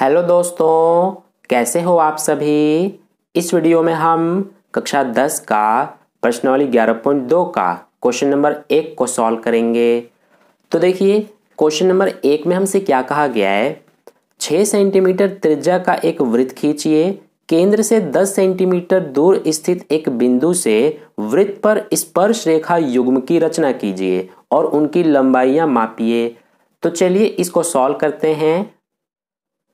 Hello दोस्तों, कैसे हो आप सभी। इस वीडियो में हम कक्षा 10 का प्रश्नावली 11.2 का क्वेश्चन नंबर 1 को सॉल्व करेंगे। तो देखिए, क्वेश्चन नंबर 1 में हमसे क्या कहा गया है। 6 सेंटीमीटर त्रिज्या का एक वृत्त खींचिए। केंद्र से 10 सेंटीमीटर दूर स्थित एक बिंदु से वृत्त पर स्पर्श रेखा युग्म की रचना कीजिए और उनकी लंबाइयां मापिए। तो चलिए इसको सॉल्व करते हैं।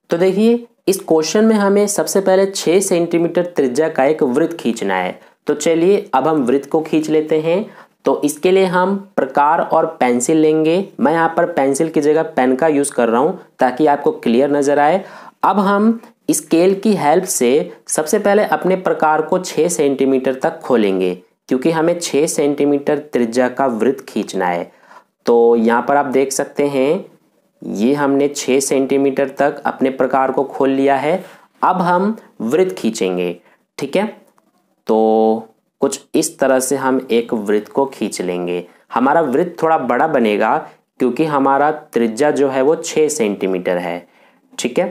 तो देखिए, इस क्वेश्चन में हमें सबसे पहले 6 सेंटीमीटर त्रिज्या का एक वृत्त खींचना है। तो चलिए अब हम वृत्त को खींच लेते हैं। तो इसके लिए हम प्रकार और पेंसिल लेंगे। मैं यहाँ पर पेंसिल की जगह पेन का यूज कर रहा हूँ ताकि आपको क्लियर नजर आए। अब हम स्केल की हेल्प से सबसे पहले अपने प्रकार को 6 सेंटीमीटर तक खोलेंगे, क्योंकि हमें 6 सेंटीमीटर त्रिज्या का वृत्त खींचना है। तो यहाँ पर आप देख सकते हैं, ये हमने 6 सेंटीमीटर तक अपने प्रकार को खोल लिया है। अब हम वृत्त खींचेंगे, ठीक है। तो कुछ इस तरह से हम एक वृत्त को खींच लेंगे। हमारा वृत्त थोड़ा बड़ा बनेगा क्योंकि हमारा त्रिज्या जो है वो 6 सेंटीमीटर है, ठीक है।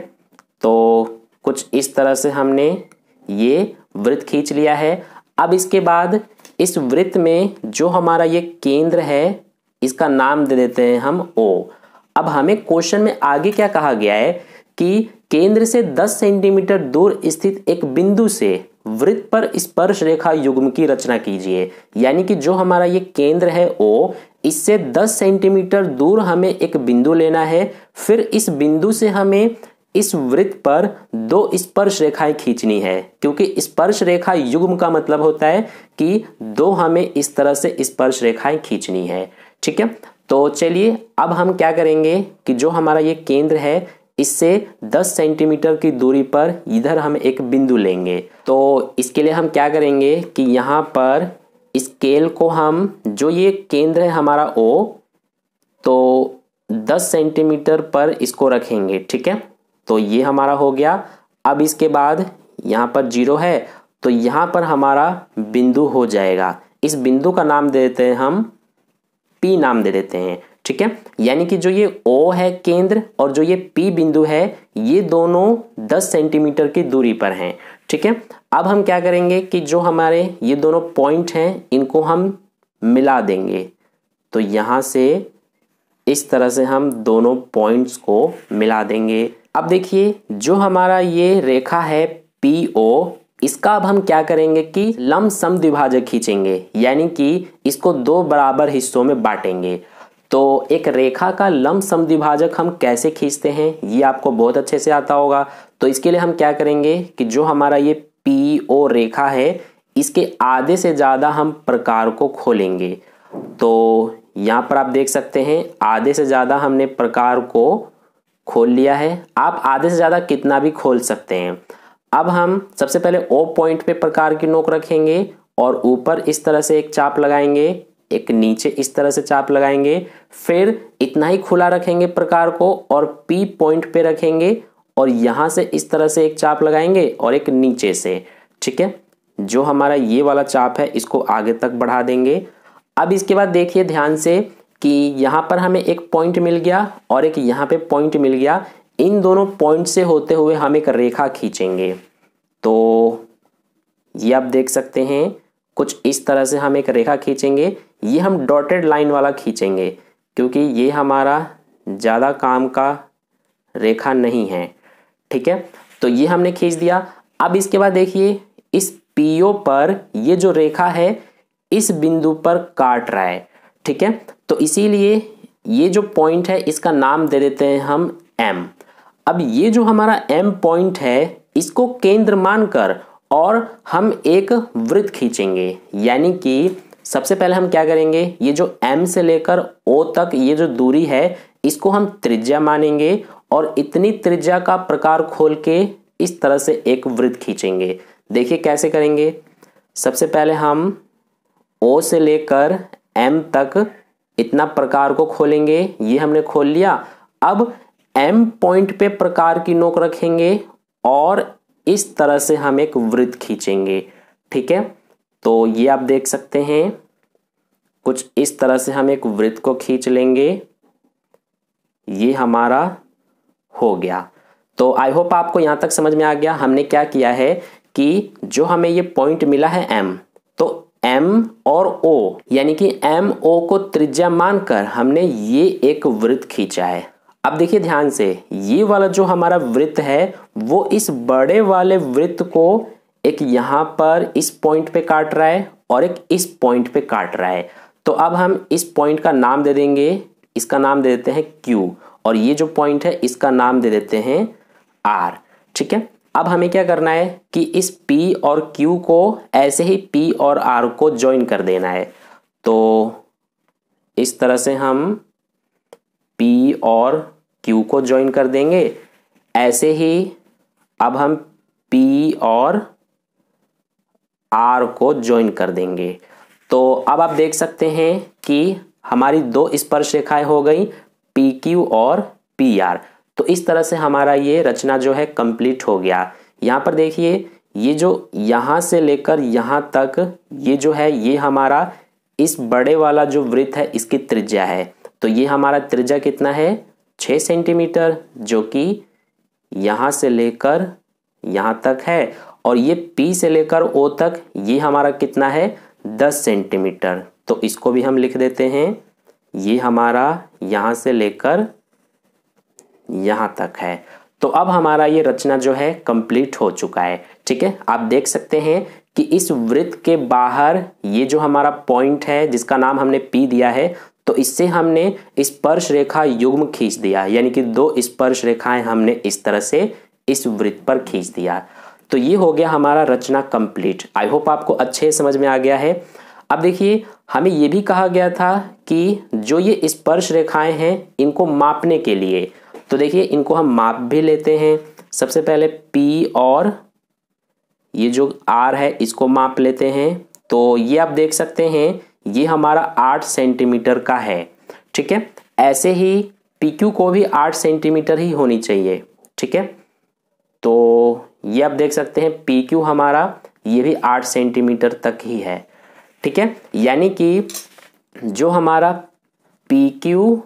तो कुछ इस तरह से हमने ये वृत्त खींच लिया है। अब इसके बाद इस वृत्त में जो हमारा ये केंद्र है, इसका नाम दे देते हैं हम O। अब हमें क्वेश्चन में आगे क्या कहा गया है कि केंद्र से 10 सेंटीमीटर दूर स्थित एक बिंदु से वृत्त पर स्पर्श रेखा युग्म की रचना कीजिए। यानी कि जो हमारा ये केंद्र है O, इससे 10 सेंटीमीटर दूर हमें एक बिंदु लेना है। फिर इस बिंदु से हमें इस वृत्त पर 2 स्पर्श रेखाएं खींचनी है, क्योंकि स्पर्श रेखा युग्म का मतलब होता है कि 2 हमें इस तरह से स्पर्श रेखाएं खींचनी है, ठीक है। तो चलिए अब हम क्या करेंगे कि जो हमारा ये केंद्र है, इससे 10 सेंटीमीटर की दूरी पर इधर हम एक बिंदु लेंगे। तो इसके लिए हम क्या करेंगे कि यहाँ पर स्केल को हम, जो ये केंद्र है हमारा O, तो 10 सेंटीमीटर पर इसको रखेंगे, ठीक है। तो ये हमारा हो गया। अब इसके बाद यहाँ पर 0 है, तो यहाँ पर हमारा बिंदु हो जाएगा। इस बिंदु का नाम दे देते हैं हम P नाम दे देते हैं, ठीक है। यानी कि जो ये O है केंद्र और जो ये P बिंदु है, ये दोनों 10 सेंटीमीटर की दूरी पर हैं, ठीक है। अब हम क्या करेंगे कि जो हमारे ये दोनों पॉइंट हैं, इनको हम मिला देंगे। तो यहाँ से इस तरह से हम दोनों पॉइंट्स को मिला देंगे। अब देखिए, जो हमारा ये रेखा है PO, इसका अब हम क्या करेंगे कि लंबसम द्विभाजक खींचेंगे। यानी कि इसको 2 बराबर हिस्सों में बांटेंगे। तो एक रेखा का लंबसम द्विभाजक हम कैसे खींचते हैं, ये आपको बहुत अच्छे से आता होगा। तो इसके लिए हम क्या करेंगे कि जो हमारा ये PO रेखा है, इसके आधे से ज्यादा हम प्रकार को खोलेंगे। तो यहाँ पर आप देख सकते हैं, आधे से ज्यादा हमने प्रकार को खोल लिया है। आप आधे से ज्यादा कितना भी खोल सकते हैं। अब हम सबसे पहले O पॉइंट पे प्रकार की नोक रखेंगे और ऊपर इस तरह से एक चाप लगाएंगे, एक नीचे इस तरह से चाप लगाएंगे। फिर इतना ही खुला रखेंगे प्रकार को और P पॉइंट पे रखेंगे और यहां से इस तरह से एक चाप लगाएंगे और एक नीचे से, ठीक है। जो हमारा ये वाला चाप है, इसको आगे तक बढ़ा देंगे। अब इसके बाद देखिए ध्यान से कि यहाँ पर हमें एक पॉइंट मिल गया और एक यहाँ पे पॉइंट मिल गया। इन दोनों पॉइंट से होते हुए हम एक रेखा खींचेंगे। तो ये आप देख सकते हैं, कुछ इस तरह से हम एक रेखा खींचेंगे। ये हम डॉटेड लाइन वाला खींचेंगे क्योंकि ये हमारा ज़्यादा काम का रेखा नहीं है, ठीक है। तो ये हमने खींच दिया। अब इसके बाद देखिए, इस PO पर ये जो रेखा है, इस बिंदु पर काट रहा है, ठीक है। तो इसीलिए ये जो पॉइंट है, इसका नाम दे देते हैं हम M। अब ये जो हमारा M पॉइंट है, इसको केंद्र मानकर और हम एक वृत्त खींचेंगे। यानी कि सबसे पहले हम क्या करेंगे, ये जो M से लेकर O तक ये जो दूरी है, इसको हम त्रिज्या मानेंगे और इतनी त्रिज्या का प्रकार खोल के इस तरह से एक वृत्त खींचेंगे। देखिए कैसे करेंगे। सबसे पहले हम O से लेकर M तक इतना प्रकार को खोलेंगे। ये हमने खोल लिया। अब M पॉइंट पे प्रकार की नोक रखेंगे और इस तरह से हम एक वृत्त खींचेंगे, ठीक है। तो ये आप देख सकते हैं, कुछ इस तरह से हम एक वृत्त को खींच लेंगे। ये हमारा हो गया। तो आई होप आपको यहाँ तक समझ में आ गया। हमने क्या किया है कि जो हमें ये पॉइंट मिला है M, तो M और O यानी कि M O को त्रिज्या मानकर हमने ये एक वृत्त खींचा है। अब देखिए ध्यान से, ये वाला जो हमारा वृत्त है वो इस बड़े वाले वृत्त को एक यहाँ पर इस पॉइंट पे काट रहा है और एक इस पॉइंट पे काट रहा है। तो अब हम इस पॉइंट का नाम दे देंगे, इसका नाम दे देते हैं Q, और ये जो पॉइंट है इसका नाम दे देते हैं R। ठीक है, अब हमें क्या करना है कि इस P और Q को ऐसे ही P और R को ज्वाइन कर देना है। तो इस तरह से हम P और Q को ज्वाइन कर देंगे। ऐसे ही अब हम P और R को ज्वाइन कर देंगे। तो अब आप देख सकते हैं कि हमारी दो स्पर्श रेखाएं हो गई PQ और PR। तो इस तरह से हमारा ये रचना जो है कंप्लीट हो गया। यहाँ पर देखिए, ये जो यहाँ से लेकर यहाँ तक ये जो है ये हमारा इस बड़े वाला जो वृत्त है इसकी त्रिज्या है। तो ये हमारा त्रिज्या कितना है 6 सेंटीमीटर, जो कि यहाँ से लेकर यहाँ तक है, और ये P से लेकर O तक ये हमारा कितना है 10 सेंटीमीटर। तो इसको भी हम लिख देते हैं, ये हमारा यहाँ से लेकर यहाँ तक है। तो अब हमारा ये रचना जो है कंप्लीट हो चुका है। ठीक है, आप देख सकते हैं कि इस वृत्त के बाहर ये जो हमारा पॉइंट है जिसका नाम हमने P दिया है, तो इससे हमने स्पर्श रेखा युग्म खींच दिया, यानी कि दो स्पर्श रेखाएं हमने इस तरह से इस वृत्त पर खींच दिया। तो ये हो गया हमारा रचना कंप्लीट। आई होप आपको अच्छे समझ में आ गया है। अब देखिए, हमें ये भी कहा गया था कि जो ये स्पर्श रेखाएं हैं इनको मापने के लिए, तो देखिए इनको हम माप भी लेते हैं। सबसे पहले P और ये जो R है इसको माप लेते हैं। तो ये आप देख सकते हैं ये हमारा 8 सेंटीमीटर का है। ठीक है, ऐसे ही PQ को भी 8 सेंटीमीटर ही होनी चाहिए। ठीक है, तो ये आप देख सकते हैं PQ हमारा ये भी 8 सेंटीमीटर तक ही है। ठीक है, यानी कि जो हमारा PQ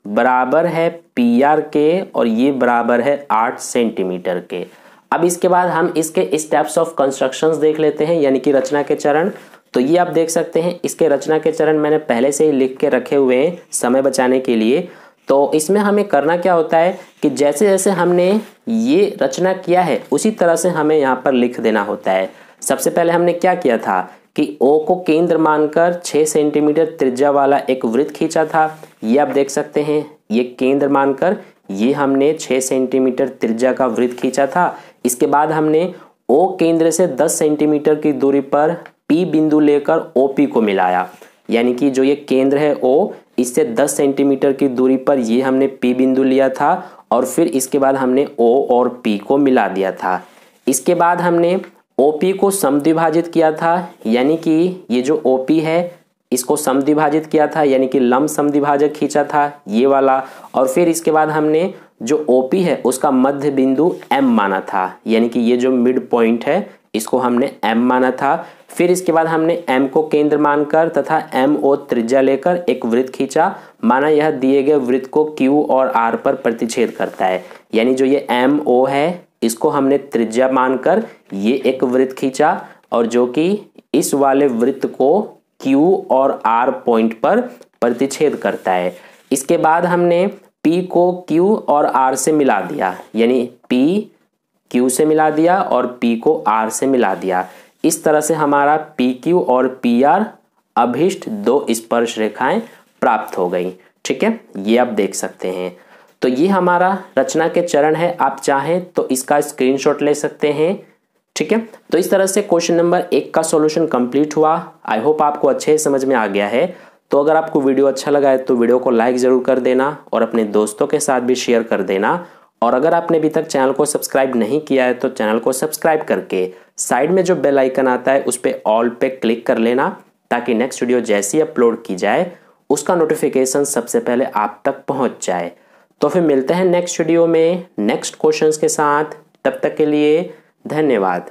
बराबर है PR के और ये बराबर है 8 सेंटीमीटर के। अब इसके बाद हम इसके स्टेप्स ऑफ कंस्ट्रक्शंस देख लेते हैं, यानी कि रचना के चरण। तो ये आप देख सकते हैं इसके रचना के चरण मैंने पहले से ही लिख के रखे हुए हैं समय बचाने के लिए। तो इसमें हमें करना क्या होता है कि जैसे जैसे हमने ये रचना किया है उसी तरह से हमें यहाँ पर लिख देना होता है। सबसे पहले हमने क्या किया था कि O को केंद्र मानकर 6 सेंटीमीटर त्रिज्या वाला एक वृत्त खींचा था। ये आप देख सकते हैं, ये केंद्र मानकर ये हमने 6 सेंटीमीटर त्रिज्या का वृत्त खींचा था। इसके बाद हमने O केंद्र से 10 सेंटीमीटर की दूरी पर P बिंदु लेकर OP को मिलाया, यानी कि जो ये केंद्र है O, इससे 10 सेंटीमीटर की दूरी पर ये हमने P बिंदु लिया था और फिर इसके बाद हमने O और P को मिला दिया था। इसके बाद हमने OP को समद्विभाजित किया था, यानी कि ये जो OP है इसको समद्विभाजित किया था, यानी कि लंब समद्विभाजक खींचा था ये वाला। और फिर इसके बाद हमने जो OP है उसका मध्य बिंदु M माना था, यानी कि ये जो मिड पॉइंट है इसको हमने M माना था। फिर इसके बाद हमने M को केंद्र मानकर तथा MO त्रिज्या लेकर एक वृत्त खींचा, माना यह दिए गए वृत्त को Q और R पर प्रतिच्छेद करता है, यानी जो ये MO है इसको हमने त्रिज्या मानकर ये एक वृत्त खींचा और जो कि इस वाले वृत्त को Q और R पॉइंट पर प्रतिच्छेद करता है। इसके बाद हमने P को Q और R से मिला दिया, यानी P Q से मिला दिया और P को R से मिला दिया। इस तरह से हमारा PQ और PR अभिष्ट दो स्पर्श रेखाएं प्राप्त हो गई। ठीक है, ये आप देख सकते हैं। तो ये हमारा रचना के चरण है, आप चाहें तो इसका स्क्रीनशॉट ले सकते हैं। ठीक है, तो इस तरह से क्वेश्चन नंबर 1 का सॉल्यूशन कंप्लीट हुआ। आई होप आपको अच्छे समझ में आ गया है। तो अगर आपको वीडियो अच्छा लगा है तो वीडियो को लाइक ज़रूर कर देना और अपने दोस्तों के साथ भी शेयर कर देना। और अगर आपने अभी तक चैनल को सब्सक्राइब नहीं किया है तो चैनल को सब्सक्राइब करके साइड में जो बेल आइकन आता है उस पर ऑल पे क्लिक कर लेना, ताकि नेक्स्ट वीडियो जैसी अपलोड की जाए उसका नोटिफिकेशन सबसे पहले आप तक पहुंच जाए। तो फिर मिलते हैं नेक्स्ट वीडियो में नेक्स्ट क्वेश्चंस के साथ। तब तक के लिए धन्यवाद।